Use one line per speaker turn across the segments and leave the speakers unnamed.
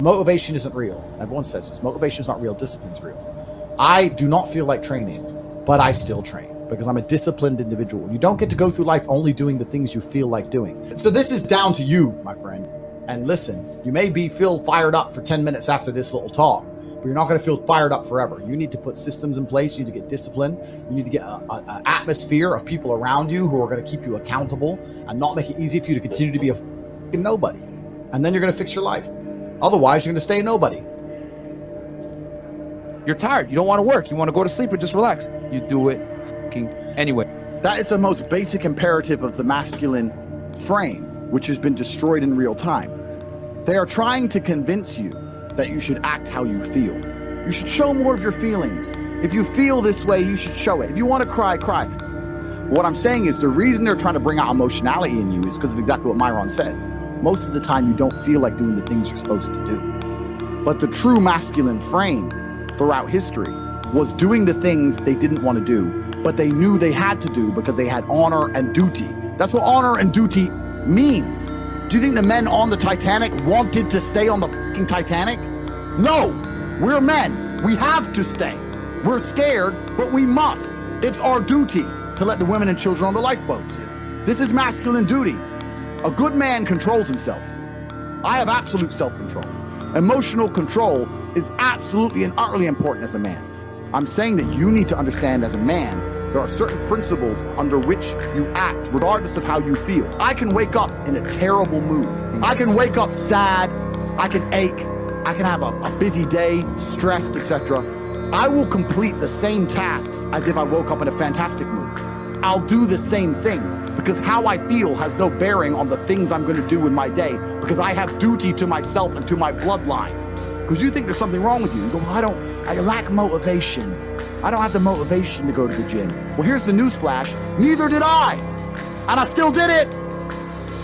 Motivation isn't real. Everyone says this. Motivation is not real. Discipline's real. I do not feel like training, but I still train because I'm a disciplined individual. You don't get to go through life only doing the things you feel like doing. So this is down to you, my friend. And listen, you may feel fired up for 10 minutes after this little talk, but you're not going to feel fired up forever. You need to put systems in place. You need to get discipline. You need to get an atmosphere of people around you who are going to keep you accountable and not make it easy for you to continue to be a fucking nobody. And then you're going to fix your life. Otherwise, you're going to stay a nobody.
You're tired. You don't want to work. You want to go to sleep and just relax. You do it anyway.
That is the most basic imperative of the masculine frame, which has been destroyed in real time. They are trying to convince you that you should act how you feel. You should show more of your feelings. If you feel this way, you should show it. If you want to cry, cry. What I'm saying is the reason they're trying to bring out emotionality in you is because of exactly what Myron said. Most of the time, you don't feel like doing the things you're supposed to do. But the true masculine frame throughout history was doing the things they didn't want to do, but they knew they had to do because they had honor and duty. That's what honor and duty means. Do you think the men on the Titanic wanted to stay on the fucking Titanic? No, we're men. We have to stay. We're scared, but we must. It's our duty to let the women and children on the lifeboats. This is masculine duty. A good man controls himself. I have absolute self-control. Emotional control is absolutely and utterly important as a man. I'm saying that you need to understand as a man, there are certain principles under which you act, regardless of how you feel. I can wake up in a terrible mood. I can wake up sad. I can ache. I can have a busy day, stressed, etc. I will complete the same tasks as if I woke up in a fantastic mood. I'll do the same things because how I feel has no bearing on the things I'm going to do in my day because I have duty to myself and to my bloodline. Because you think there's something wrong with you. You go, well, I lack motivation. I don't have the motivation to go to the gym. Well, here's the news flash. Neither did I. And I still did it.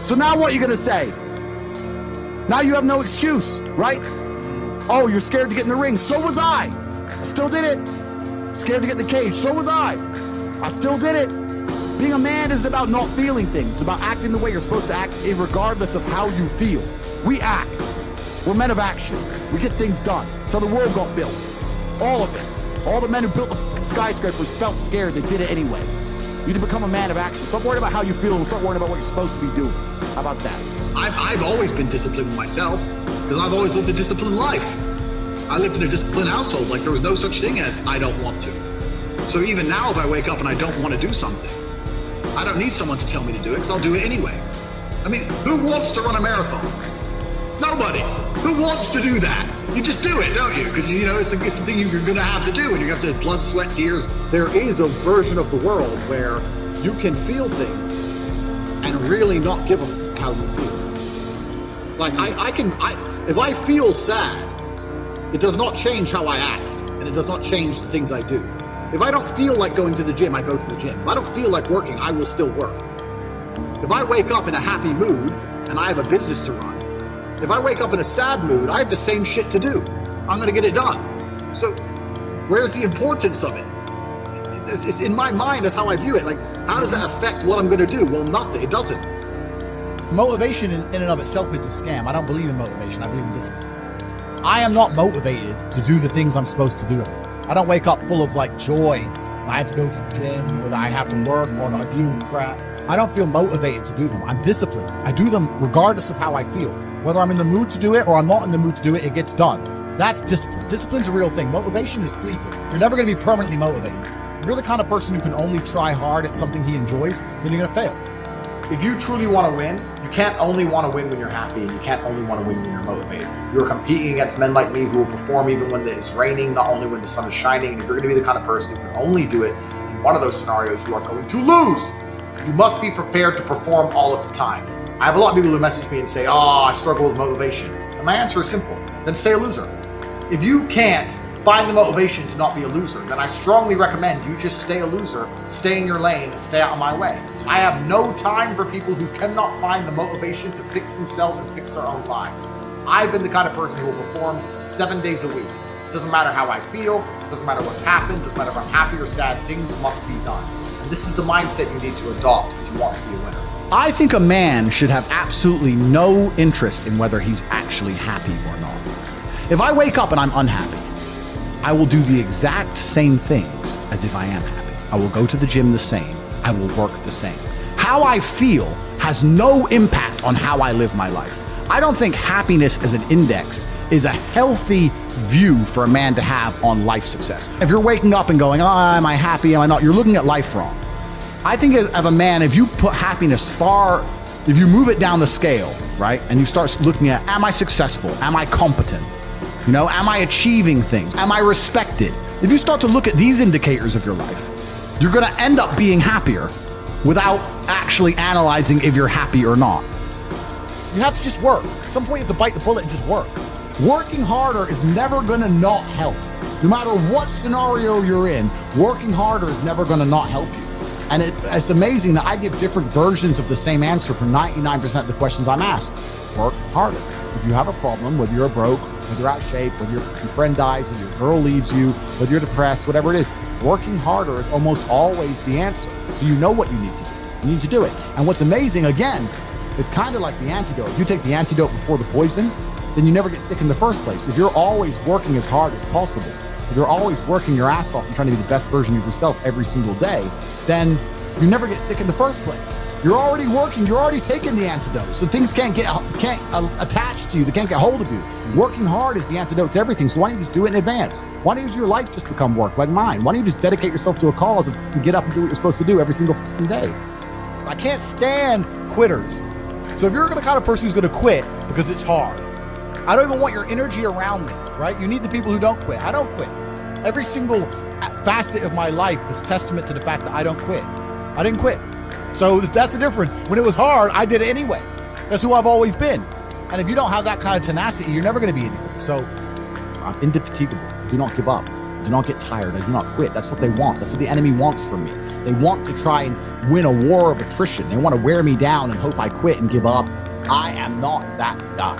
So now what are you going to say? Now you have no excuse, right? Oh, you're scared to get in the ring. So was I. I still did it. Scared to get in the cage. So was I. I still did it. Being a man isn't about not feeling things. It's about acting the way you're supposed to act regardless of how you feel. We act. We're men of action. We get things done. So the world got built. All of it. All the men who built the skyscrapers felt scared. They did it anyway. You need to become a man of action. Stop worrying about how you feel and start worrying about what you're supposed to be doing. How about that?
I've always been disciplined myself because I've always lived a disciplined life. I lived in a disciplined household. Like there was no such thing as I don't want to. So even now if I wake up and I don't want to do something, I don't need someone to tell me to do it because I'll do it anyway. I mean, who wants to run a marathon? Nobody. Who wants to do that? You just do it, don't you? Because, you know, it's the thing you're going to have to do, and you have to blood, sweat, tears. There is a version of the world where you can feel things and really not give a f how you feel. Like, if I feel sad, it does not change how I act, and it does not change the things I do. If I don't feel like going to the gym, I go to the gym. If I don't feel like working, I will still work. If I wake up in a happy mood, and I have a business to run, if I wake up in a sad mood, I have the same shit to do. I'm going to get it done. So where's the importance of it? It's in my mind, that's how I view it. Like, how does that affect what I'm going to do? Well, nothing. It doesn't.
Motivation in and of itself is a scam. I don't believe in motivation. I believe in discipline. I am not motivated to do the things I'm supposed to do. I don't wake up full of like joy. I have to go to the gym, or that I have to work, or I deal with crap. I don't feel motivated to do them. I'm disciplined. I do them regardless of how I feel. Whether I'm in the mood to do it or I'm not in the mood to do it, it gets done. That's discipline. Discipline's a real thing. Motivation is fleeting. You're never going to be permanently motivated. If you're the kind of person who can only try hard at something he enjoys, then you're going to fail. If you truly want to win, you can't only want to win when you're happy, and you can't only want to win when you're motivated. You're competing against men like me who will perform even when it's raining, not only when the sun is shining. And if you're going to be the kind of person who can only do it in one of those scenarios, you are going to lose. You must be prepared to perform all of the time. I have a lot of people who message me and say, oh, I struggle with motivation. And my answer is simple. Then stay a loser. If you can't find the motivation to not be a loser, then I strongly recommend you just stay a loser, stay in your lane, and stay out of my way. I have no time for people who cannot find the motivation to fix themselves and fix their own lives. I've been the kind of person who will perform 7 days a week. Doesn't matter how I feel, doesn't matter what's happened, doesn't matter if I'm happy or sad, things must be done. And this is the mindset you need to adopt if you want to be a winner.
I think a man should have absolutely no interest in whether he's actually happy or not. If I wake up and I'm unhappy, I will do the exact same things as if I am happy. I will go to the gym the same. I will work the same. How I feel has no impact on how I live my life. I don't think happiness as an index is a healthy view for a man to have on life success. If you're waking up and going, oh, am I happy, am I not? You're looking at life wrong. I think as a man, if you put happiness if you move it down the scale, right? And you start looking at, am I successful? Am I competent? You know, am I achieving things? Am I respected? If you start to look at these indicators of your life, you're gonna end up being happier without actually analyzing if you're happy or not.
You have to just work. At some point you have to bite the bullet and just work. Working harder is never gonna not help. No matter what scenario you're in, working harder is never gonna not help you. And it's amazing that I give different versions of the same answer for 99% of the questions I'm asked. Work harder. If you have a problem, whether you're broke, whether you're out of shape, whether your friend dies, whether your girl leaves you, whether you're depressed, whatever it is, working harder is almost always the answer. So you know what you need to do. You need to do it. And what's amazing, again, is kind of like the antidote. If you take the antidote before the poison, then you never get sick in the first place. If you're always working as hard as possible, if you're always working your ass off and trying to be the best version of yourself every single day, then you never get sick in the first place. You're already working, you're already taking the antidote. So things can't attach to you, they can't get hold of you. Working hard is the antidote to everything. So why don't you just do it in advance? Why don't you your life just become work like mine? Why don't you just dedicate yourself to a cause and get up and do what you're supposed to do every single day? I can't stand quitters. So if you're the kind of person who's gonna quit because it's hard, I don't even want your energy around me, right? You need the people who don't quit. I don't quit. Every single facet of my life is testament to the fact that I don't quit. I didn't quit. So that's the difference. When it was hard, I did it anyway. That's who I've always been. And if you don't have that kind of tenacity, you're never going to be anything. So I'm indefatigable. I do not give up. I do not get tired. I do not quit. That's what they want. That's what the enemy wants from me. They want to try and win a war of attrition. They want to wear me down and hope I quit and give up. I am not that guy.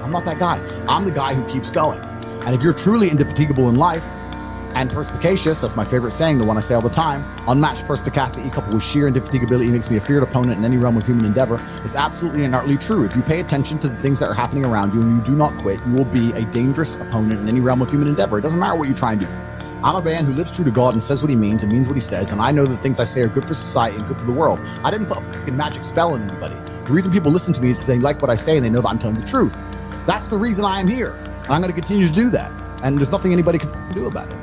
I'm not that guy. I'm the guy who keeps going. And if you're truly indefatigable in life, and perspicacious, that's my favorite saying, the one I say all the time, unmatched perspicacity coupled with sheer indefatigability makes me a feared opponent in any realm of human endeavor. It's absolutely and utterly true. If you pay attention to the things that are happening around you and you do not quit, you will be a dangerous opponent in any realm of human endeavor. It doesn't matter what you try and do. I'm a man who lives true to God and says what he means and means what he says, and I know the things I say are good for society and good for the world. I didn't put a fucking magic spell on anybody. The reason people listen to me is because they like what I say and they know that I'm telling the truth. That's the reason I am here, and I'm going to continue to do that, and there's nothing anybody can do about it.